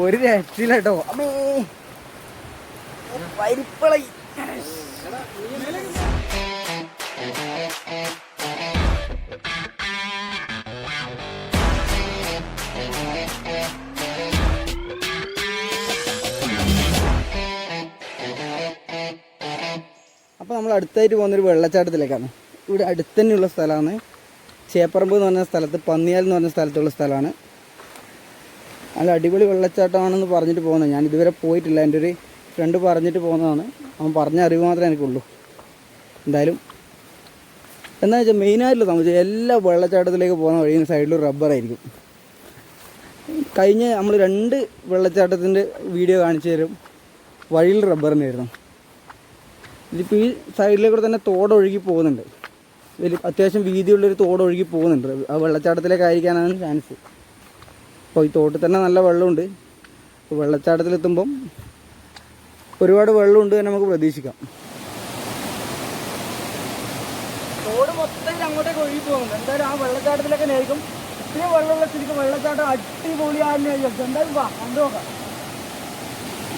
ഒരു രക്ഷയില്ല കേട്ടോ. അമ്മേ പരിപ്പളി. അപ്പോൾ നമ്മൾ അടുത്തായിട്ട് പോകുന്നൊരു വെള്ളച്ചാട്ടത്തിലേക്കാണ്. ഇവിടെ അടുത്ത് തന്നെയുള്ള സ്ഥലമാണ്. ചേപ്പറമ്പ് എന്ന് പറഞ്ഞ സ്ഥലത്ത്, പന്നിയാൽ എന്ന് പറഞ്ഞ സ്ഥലത്തുള്ള സ്ഥലമാണ്. നല്ല അടിപൊളി വെള്ളച്ചാട്ടമാണെന്ന് പറഞ്ഞിട്ട് പോകുന്നത്. ഞാൻ ഇതുവരെ പോയിട്ടില്ല. എൻ്റെ ഒരു ഫ്രണ്ട് പറഞ്ഞിട്ട് പോകുന്നതാണ്. അവൻ പറഞ്ഞ അറിവ് മാത്രമേ എനിക്കുള്ളൂ. എന്തായാലും എന്താ വെച്ചാൽ മെയിനായിട്ടുള്ള സംബന്ധിച്ച് എല്ലാ വെള്ളച്ചാട്ടത്തിലേക്ക് പോകുന്ന വഴിയും സൈഡിൽ റബ്ബറായിരിക്കും. കഴിഞ്ഞ നമ്മൾ 2 വെള്ളച്ചാട്ടത്തിൻ്റെ വീഡിയോ കാണിച്ചു തരും. വഴിയിൽ റബ്ബർ തന്നെയായിരുന്നു. ഇതിപ്പോൾ ഈ സൈഡിലേക്കൂടെ തന്നെ തോടൊഴുകി പോകുന്നുണ്ട്. വലിയ അത്യാവശ്യം വീതിയുള്ളൊരു തോടൊഴുകി പോകുന്നുണ്ട്. ആ വെള്ളച്ചാട്ടത്തിലേക്കായിരിക്കാനാണ് ചാൻസ്. അപ്പോൾ ഈ തോട്ടിൽ തന്നെ നല്ല വെള്ളമുണ്ട്. അപ്പോൾ വെള്ളച്ചാട്ടത്തിലെത്തുമ്പം ഒരുപാട് വെള്ളമുണ്ട് തന്നെ നമുക്ക് പ്രതീക്ഷിക്കാം. തോട് മൊത്തം അങ്ങോട്ടേക്ക് ഒഴുകി പോകുന്നുണ്ട്. എന്തായാലും ആ വെള്ളച്ചാട്ടത്തിലൊക്കെ ആയിരിക്കും. ഇത്രയും വെള്ളമുള്ള ശരിക്കും വെള്ളച്ചാട്ടം അടിപൊളിയായിരുന്നു. എന്തായാലും വാ കണ്ടു നോക്കാം.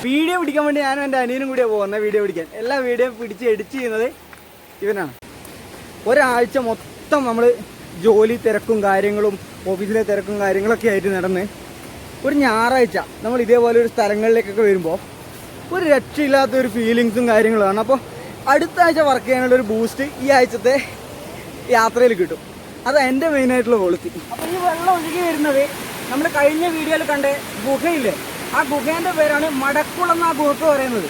വീഡിയോ പിടിക്കാൻ വേണ്ടി ഞാനും എൻ്റെ അനിയനും കൂടിയാണ് പോകുന്നത്. വീഡിയോ പിടിക്കാൻ എല്ലാ വീഡിയോ പിടിച്ച് എഡിറ്റ് ചെയ്യുന്നത് ഇവനാണ്. ഒരാഴ്ച മൊത്തം നമ്മൾ ജോലി തിരക്കും കാര്യങ്ങളും ഓഫീസിലെ തിരക്കും കാര്യങ്ങളൊക്കെ ആയിട്ട് നടന്ന് ഒരു ഞായറാഴ്ച നമ്മൾ ഇതേപോലെ ഒരു സ്ഥലങ്ങളിലേക്കൊക്കെ വരുമ്പോൾ ഒരു രക്ഷയില്ലാത്തൊരു ഫീലിങ്സും കാര്യങ്ങളുമാണ്. അപ്പോൾ അടുത്ത ആഴ്ച വർക്ക് ചെയ്യാനുള്ളൊരു ബൂസ്റ്റ് ഈ ആഴ്ചത്തെ യാത്രയിൽ കിട്ടും. അതാണ് എൻ്റെ മെയിനായിട്ടുള്ള ക്വാളിറ്റി. അപ്പോൾ ഈ വെള്ളം ഒഴുകി വരുന്നത് നമ്മൾ കഴിഞ്ഞ വീഡിയോയിൽ കണ്ട ഗുഹയില്ലേ, ആ ഗുഹേൻ്റെ പേരാണ് മടക്കുളം എന്ന് ആ ഗുഹക്ക് പറയുന്നത്.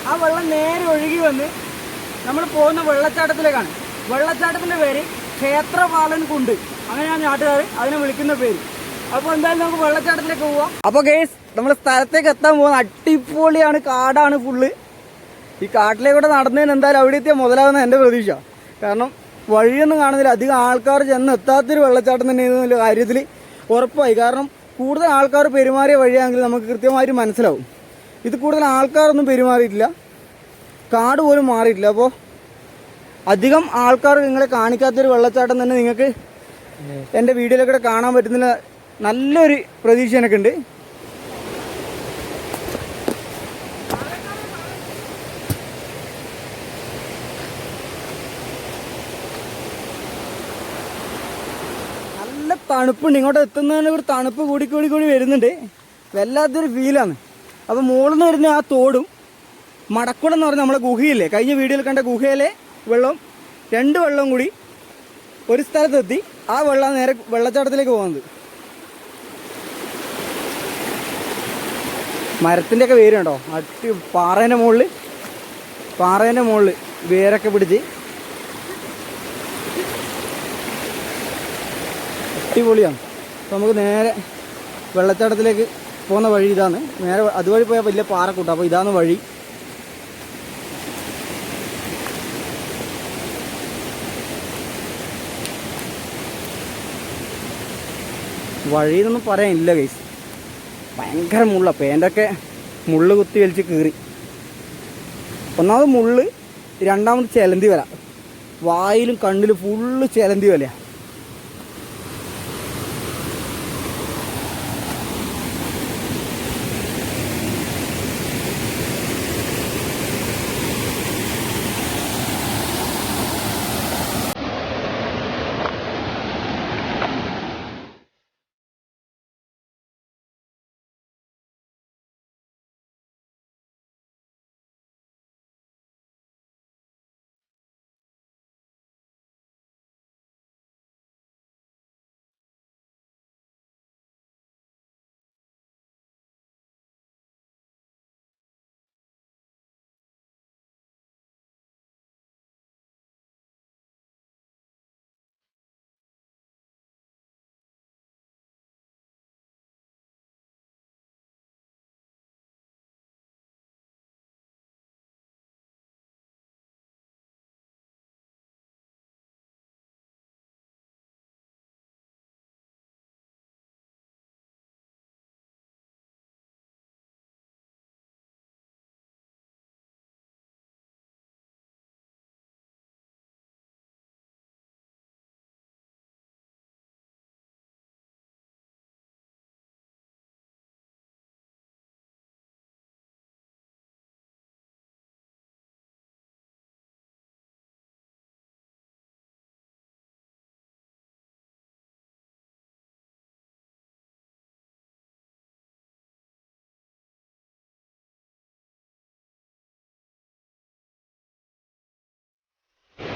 ആ വെള്ളം നേരെ ഒഴുകി വന്ന് നമ്മൾ പോകുന്ന വെള്ളച്ചാട്ടത്തിലേക്കാണ്. വെള്ളച്ചാട്ടത്തിൻ്റെ പേര് ക്ഷേത്രപാലൻ കുണ്ട്, അങ്ങനെയാണ് നാട്ടുകാർ അതിനെ വിളിക്കുന്ന പേര്. അപ്പോൾ എന്തായാലും നമുക്ക് വെള്ളച്ചാട്ടത്തിലേക്ക് പോവാം. അപ്പോൾ ഗേസ് നമ്മൾ സ്ഥലത്തേക്ക് എത്താൻ പോകുന്ന അടിപൊളിയാണ്. കാടാണ് ഫുള്ള്. ഈ കാട്ടിലേക്കൂടെ നടന്നതിന് എന്തായാലും അവിടെ എത്തിയാൽ മുതലാവുന്ന എൻ്റെ പ്രതീക്ഷ. കാരണം വഴിയൊന്നും കാണുന്നില്ല. അധികം ആൾക്കാർ ചെന്ന് എത്താത്തൊരു വെള്ളച്ചാട്ടം തന്നെ എന്നുള്ള കാര്യത്തിൽ ഉറപ്പായി. കാരണം കൂടുതൽ ആൾക്കാർ പെരുമാറിയ വഴിയാണെങ്കിൽ നമുക്ക് കൃത്യമായിട്ട് മനസ്സിലാവും. ഇത് കൂടുതൽ ആൾക്കാരൊന്നും പെരുമാറിയിട്ടില്ല, കാട് പോലും മാറിയിട്ടില്ല. അപ്പോൾ അധികം ആൾക്കാർ നിങ്ങളെ കാണിക്കാത്തൊരു വെള്ളച്ചാട്ടം തന്നെ നിങ്ങൾക്ക് എൻ്റെ വീഡിയോയിലൂടെ കാണാൻ പറ്റുന്നില്ല. നല്ലൊരു പ്രതീക്ഷ എനിക്കുണ്ട്. നല്ല തണുപ്പുണ്ട്. ഇങ്ങോട്ട് എത്തുന്നതിന് ഒരു തണുപ്പ് കൂടി വരുന്നുണ്ട്. വല്ലാത്തൊരു ഫീലാണ്. അപ്പോൾ മുകളിൽ നിന്ന് വരുന്ന ആ തോടും മടക്കുളം എന്ന് പറഞ്ഞാൽ നമ്മളെ ഗുഹയില്ലേ, കഴിഞ്ഞ വീഡിയോയിൽ കണ്ട ഗുഹയിലെ വെള്ളം 2 വെള്ളവും കൂടി ഒരു സ്ഥലത്തെത്തി. ആ വെള്ളം നേരെ വെള്ളച്ചാട്ടത്തിലേക്ക് പോകുന്നത്. മരത്തിൻ്റെയൊക്കെ വേര് കണ്ടോ, പാറേൻ്റെ മുകളിൽ വേരൊക്കെ പിടിച്ച് അടിപൊളിയാണ്. അപ്പോൾ നമുക്ക് നേരെ വെള്ളച്ചാട്ടത്തിലേക്ക് പോകുന്ന വഴി ഇതാണ്. നേരെ അതുവഴി പോയാൽ വലിയ പാറക്കൂട്ടം. അപ്പോൾ ഇതാണ് വഴി. വഴിയെന്നൊന്നും പറയാനില്ല ഗൈസ്. ഭയങ്കര മുള്ള. പേൻ്റൊക്കെ മുള്ള് കുത്തി വലിച്ച് കീറി. ഒന്നാമത് മുള്ള്, രണ്ടാമത് ചിലന്തി വല. വായിലും കണ്ണിലും ഫുള്ള് ചിലന്തി വലയാണ്.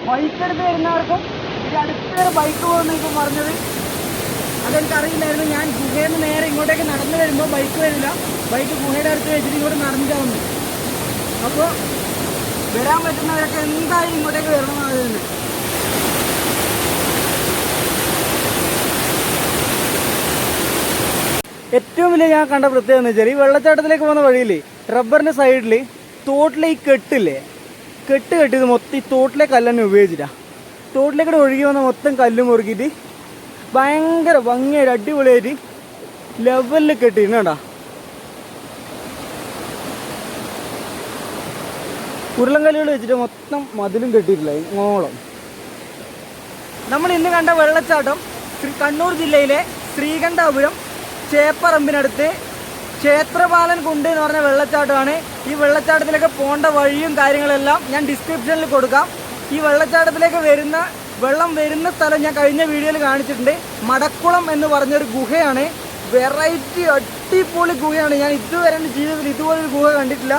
ബൈക്ക് എടുത്ത് വരുന്നവർക്കും ഇത് അടുത്ത് വരെ ബൈക്ക് പോകുന്ന ഇപ്പം പറഞ്ഞത് അതെനിക്കറിയില്ലായിരുന്നു. ഞാൻ ഗുഹയിൽ നിന്ന് നേരെ ഇങ്ങോട്ടേക്ക് നടന്നു വരുമ്പോൾ ബൈക്ക് വരില്ല, ബൈക്ക് ഗുഹയുടെ അടുത്ത് വെച്ചിട്ട് ഇങ്ങോട്ട് നടന്നിട്ടാ വന്നു. അപ്പോൾ വരാൻ പറ്റുന്നവരൊക്കെ എന്തായാലും ഇങ്ങോട്ടേക്ക് വരണമെന്നാണ് തന്നെ. ഏറ്റവും വലിയ ഞാൻ കണ്ട പ്രത്യേകത എന്ന് വെച്ചാൽ ഈ വെള്ളച്ചാട്ടത്തിലേക്ക് പോകുന്ന വഴിയിൽ റബ്ബറിൻ്റെ സൈഡിൽ തോട്ടിലെ ഈ കെട്ടില്ലേ, കെട്ട് കെട്ടിയത് മൊത്തം ഈ തോട്ടിലെ കല്ല് ഉപയോഗിച്ചിട്ടാണ്. തോട്ടിലേക്കൂടെ ഒഴുകി വന്ന മൊത്തം കല്ലും മുറുക്കിയിട്ട് ഭയങ്കര ഭംഗിയായിട്ട് അടിപൊളിയായിട്ട് ലെവലിൽ കെട്ടിയിരുന്നു കേട്ടോ. ഉരുളൻകല്ലുകൾ വെച്ചിട്ട് മൊത്തം മതിലും കെട്ടിയിട്ടില്ല ഇങ്ങോളം. നമ്മൾ ഇന്ന് കണ്ട വെള്ളച്ചാട്ടം കണ്ണൂർ ജില്ലയിലെ ശ്രീകണ്ഠാപുരം ചേപ്പറമ്പിനടുത്ത് ക്ഷേത്രപാലൻ കുണ്ട് എന്ന് പറഞ്ഞ വെള്ളച്ചാട്ടമാണ്. ഈ വെള്ളച്ചാട്ടത്തിലേക്ക് പോകേണ്ട വഴിയും കാര്യങ്ങളെല്ലാം ഞാൻ ഡിസ്ക്രിപ്ഷനിൽ കൊടുക്കാം. ഈ വെള്ളച്ചാട്ടത്തിലേക്ക് വെള്ളം വരുന്ന സ്ഥലം ഞാൻ കഴിഞ്ഞ വീഡിയോയിൽ കാണിച്ചിട്ടുണ്ട്. മടക്കുളം എന്ന് പറഞ്ഞൊരു ഗുഹയാണ്. വെറൈറ്റി അടിപൊളി ഗുഹയാണ്. ഞാൻ ഇതുവരെ എൻ്റെ ജീവിതത്തിൽ ഇതുപോലൊരു ഗുഹ കണ്ടിട്ടില്ല.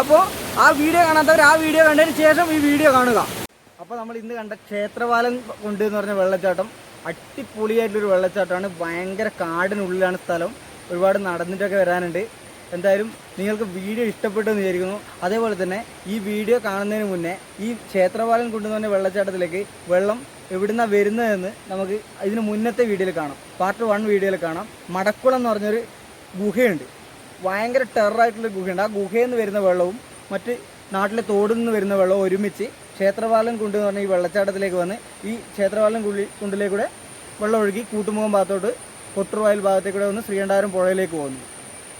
അപ്പോൾ ആ വീഡിയോ കാണാത്തവർ ആ വീഡിയോ കണ്ടതിന് ശേഷം ഈ വീഡിയോ കാണുക. അപ്പോൾ നമ്മൾ ഇന്ന് കണ്ട ക്ഷേത്രപാലൻ കുണ്ട് എന്ന് പറഞ്ഞ വെള്ളച്ചാട്ടം അടിപൊളിയായിട്ടൊരു വെള്ളച്ചാട്ടമാണ്. ഭയങ്കര കാടിനുള്ളിലാണ് സ്ഥലം. ഒരുപാട് നടന്നിട്ടൊക്കെ വരാനുണ്ട്. എന്തായാലും നിങ്ങൾക്ക് വീഡിയോ ഇഷ്ടപ്പെട്ടെന്ന് വിചാരിക്കുന്നു. അതേപോലെ തന്നെ ഈ വീഡിയോ കാണുന്നതിന് മുന്നേ ഈ ക്ഷേത്രപാലൻ കുണ്ട് എന്ന് പറഞ്ഞ വെള്ളച്ചാട്ടത്തിലേക്ക് വെള്ളം എവിടുന്നാണ് വരുന്നതെന്ന് നമുക്ക് ഇതിന് മുന്നത്തെ വീഡിയോയിൽ കാണാം. പാർട്ട് 1 വീഡിയോയിൽ കാണാം. മടക്കുളം എന്ന് പറഞ്ഞൊരു ഗുഹയുണ്ട്. ഭയങ്കര ടെററായിട്ടുള്ള ഗുഹയുണ്ട്. ആ ഗുഹയിൽ നിന്ന് വരുന്ന വെള്ളവും മറ്റ് നാട്ടിലെ തോടിൽ നിന്ന് വരുന്ന വെള്ളവും ഒരുമിച്ച് ക്ഷേത്രപാലൻ കുണ്ട് എന്ന് പറഞ്ഞ ഈ വെള്ളച്ചാട്ടത്തിലേക്ക് വന്ന് ഈ ക്ഷേത്രപാലൻ കുണ്ടിലേക്കൂടെ വെള്ളം ഒഴുകി കൂട്ടുമുഖം ഭാഗത്തോട്ട് കൊട്ടുറുവായൽ ഭാഗത്തേക്കൂടെ വന്ന് ശ്രീകണ്ഠാപുരം പുഴയിലേക്ക് പോകുന്നു.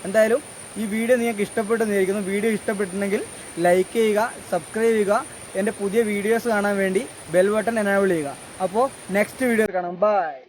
എന്തായാലും ഈ വീഡിയോ നിങ്ങൾക്ക് ഇഷ്ടപ്പെട്ടെന്ന് വിചാരിക്കുന്നു. വീഡിയോ ഇഷ്ടപ്പെട്ടിട്ടുണ്ടെങ്കിൽ ലൈക്ക് ചെയ്യുക, സബ്സ്ക്രൈബ് ചെയ്യുക. എൻ്റെ പുതിയ വീഡിയോസ് കാണാൻ വേണ്ടി ബെൽ ബട്ടൺ എനേബിൾ ചെയ്യുക. അപ്പോൾ നെക്സ്റ്റ് വീഡിയോയിൽ കാണാം. ബൈ.